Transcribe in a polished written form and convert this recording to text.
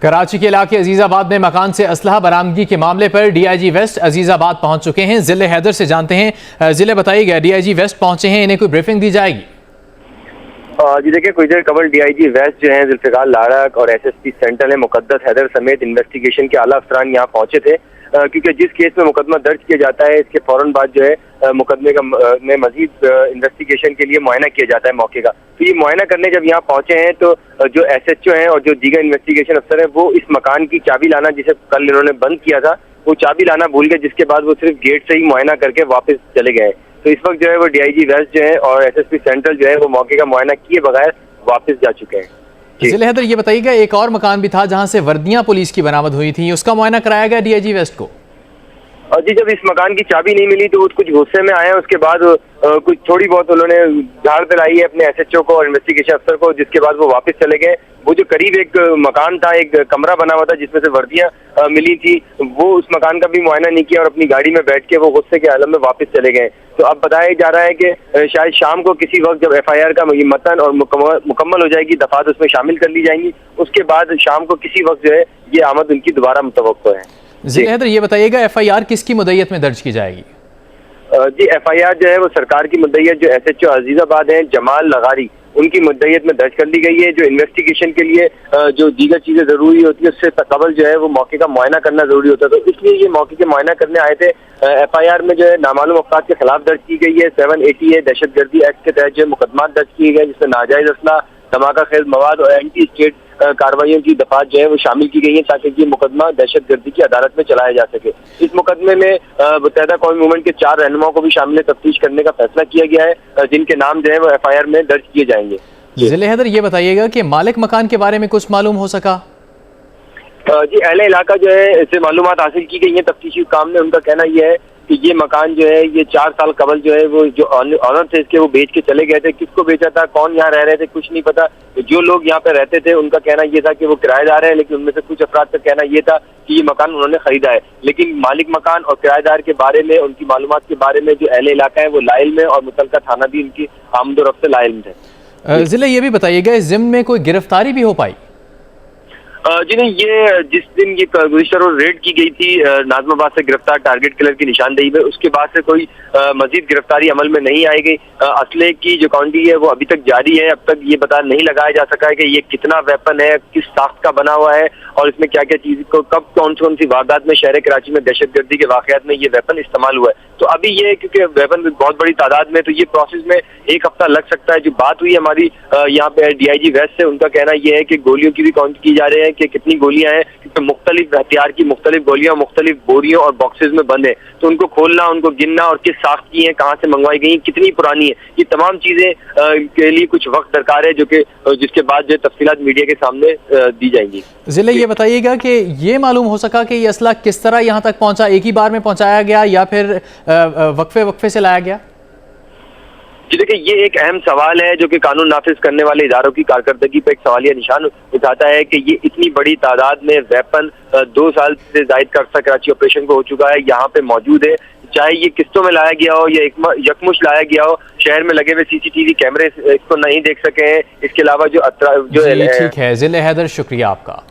कराची के इलाके अजीजाबाद में मकान से असलहा बरामदगी के मामले पर डीआईजी वेस्ट अजीजाबाद पहुंच चुके हैं। जिले हैदर से जानते हैं। जिले बताइएगा, डीआईजी वेस्ट पहुंचे हैं, इन्हें कोई ब्रीफिंग दी जाएगी? जी देखिए, कुछ देर कबल डीआईजी वेस्ट जो है जुल्फिकार लाड़क और एसएसपी सेंट्रल है मुकद्दस हैदर समेत इन्वेस्टिगेशन के आला अफसरान यहाँ पहुंचे थे, क्योंकि जिस केस में मुकदमा दर्ज किया जाता है इसके फौरन बाद जो है मुकदमे का में मजीद इन्वेस्टिगेशन के लिए मुआयना किया जाता है मौके का। तो ये मुआयना करने जब यहाँ पहुंचे हैं तो जो एसएचओ हैं और जो दीगर इन्वेस्टिगेशन अफसर हैं वो इस मकान की चाबी लाना, जिसे कल इन्होंने बंद किया था, वो चाबी लाना भूल गए, जिसके बाद वो सिर्फ गेट से ही मुआयना करके वापस चले गए। तो इस वक्त जो है वो डीआईजी वेस्ट जो है और एसएसपी सेंट्रल जो है वो मौके का मुआयना किए बगैर वापस जा चुके हैं। जिले हैदर ये बताइएगा, एक और मकान भी था जहां से वर्दियां पुलिस की बरामद हुई थी, उसका मुआयना कराया गया डीआईजी वेस्ट को? और जी, जब इस मकान की चाबी नहीं मिली तो वो कुछ गुस्से में आए, उसके बाद कुछ थोड़ी बहुत उन्होंने झाड़ दिलाई है अपने एसएचओ को और इन्वेस्टिगेशन अफसर को, जिसके बाद वो वापस चले गए। वो जो करीब एक मकान था, एक कमरा बना हुआ था जिसमें से वर्दियां मिली थी, वो उस मकान का भी मुआयना नहीं किया और अपनी गाड़ी में बैठ के वो गुस्से के आलम में वापस चले गए। तो अब बताया जा रहा है कि शायद शाम को किसी वक्त जब एफआईआर का मतन और मुकम्मल हो जाएगी, दफात उसमें शामिल कर ली जाएंगी, उसके बाद शाम को किसी वक्त जो है ये आमद उनकी दोबारा मुतवक्को है। जिले हैदर ये बताइएगा, एफआईआर किसकी मुद्दत में दर्ज की जाएगी? जी, एफआईआर जो है वो सरकार की मुद्दत जो एसएचओ अजीजाबाद है जमाल लगारी, उनकी मुद्दत में दर्ज कर ली गई है। जो इन्वेस्टिगेशन के लिए जो दीगर चीजें जरूरी होती है उससे कबल जो है वो मौके का मुआयना करना जरूरी होता है, तो इसलिए ये मौके के मुआयना करने आए थे। एफआईआर में जो है नामालूम अफराद के खिलाफ दर्ज की गई है 780 दहशतगर्दी एक्ट के तहत जो मुकदमा दर्ज किए गए, जिसमें नाजायज असला, धमाका खेज मवाद और एंटी स्टेट कार्रवाइयों की दफात जो है वो शामिल की गई है, ताकि ये मुकदमा दहशतगर्दी की अदालत में चलाया जा सके। इस मुकदमे में मुत्तहिदा कौमी मूवमेंट के 4 रहनुमाओं को भी शामिल तफ्तीश करने का फैसला किया गया है, जिनके नाम जो है वो एफआईआर में दर्ज किए जाएंगे। जिले हैदर ये बताइएगा कि मालिक मकान के बारे में कुछ मालूम हो सका? जी, अहले इलाका जो है इससे मालूमात हासिल की गई है तफ्तीशी काम में। उनका कहना यह है कि ये मकान जो है ये 4 साल कबल जो है वो जो ऑनर थे इसके वो बेच के चले गए थे। किसको बेचा था, कौन यहाँ रह रहे थे, कुछ नहीं पता। जो लोग यहाँ पे रहते थे उनका कहना ये था कि वो किराएदार है, लेकिन उनमें से कुछ अफराद का कहना ये था कि ये मकान उन्होंने खरीदा है। लेकिन मालिक मकान और किराएदार के बारे में, उनकी मालूमात के बारे में जो अहले इलाका है वो लाइल में और मुतलका थाना भी उनकी आमदोरफ्त से लाइल में थे। जिले ये भी बताइएगा, इस जिम्मे में कोई गिरफ्तारी भी हो पाई? जी नहीं, ये जिस दिन ये गुज़िश्ता रोज रेड की गई थी नाज़िमाबाद से गिरफ्तार टारगेट किलर की निशानदेही में, उसके बाद से कोई मजीद गिरफ्तारी अमल में नहीं आई गई। असले की जो काउंटी है वो अभी तक जारी है। अब तक ये पता नहीं लगाया जा सका है कि ये कितना वेपन है, किस साख्त का बना हुआ है और इसमें क्या क्या चीज को कब कौन सी वारदात में शहर कराची में दहशतगर्दी के वाकयात में ये वेपन इस्तेमाल हुआ है। तो अभी ये क्योंकि वेपन बहुत बड़ी तादाद में, तो ये प्रोसेस में 1 हफ्ता लग सकता है। जो बात हुई हमारी यहाँ पे डीआईजी वेस्ट से, उनका कहना यह है कि गोलियों की भी काउंट की जा रही है कि कितनी गोलियां हैं, क्योंकि मुख्तलिफ हथियार की मुख्तलिफ गोलियां मुख्तलिफ बोरियों और बॉक्सेस में बंद है, तो उनको खोलना, उनको गिनना और किस साख्त की है, कहाँ से मंगवाई गई, कितनी पुरानी है, ये तमाम चीजें के लिए कुछ वक्त दरकार है, जो कि जिसके बाद जो तफसीलात मीडिया के सामने दी जाएंगी। जिले ये बताइएगा कि ये मालूम हो सका कि ये असला किस तरह यहाँ तक पहुंचा, एक ही बार में पहुंचाया गया या फिर वक्फे से लाया गया? जी देखिए, ये एक अहम सवाल है जो कि कानून नाफिज करने वाले इदारों की कारकर्दगी पर एक सवालिया निशान उठाता है कि ये इतनी बड़ी तादाद में वेपन 2 साल से जायद का अरसा कराची ऑपरेशन को हो चुका है, यहाँ पे मौजूद है। चाहे ये किस्तों में लाया गया हो या यकमुश लाया गया हो, शहर में लगे हुए सीसीटीवी कैमरे इसको नहीं देख सके हैं। इसके अलावा जो ठीक है जिले हैदर, शुक्रिया आपका।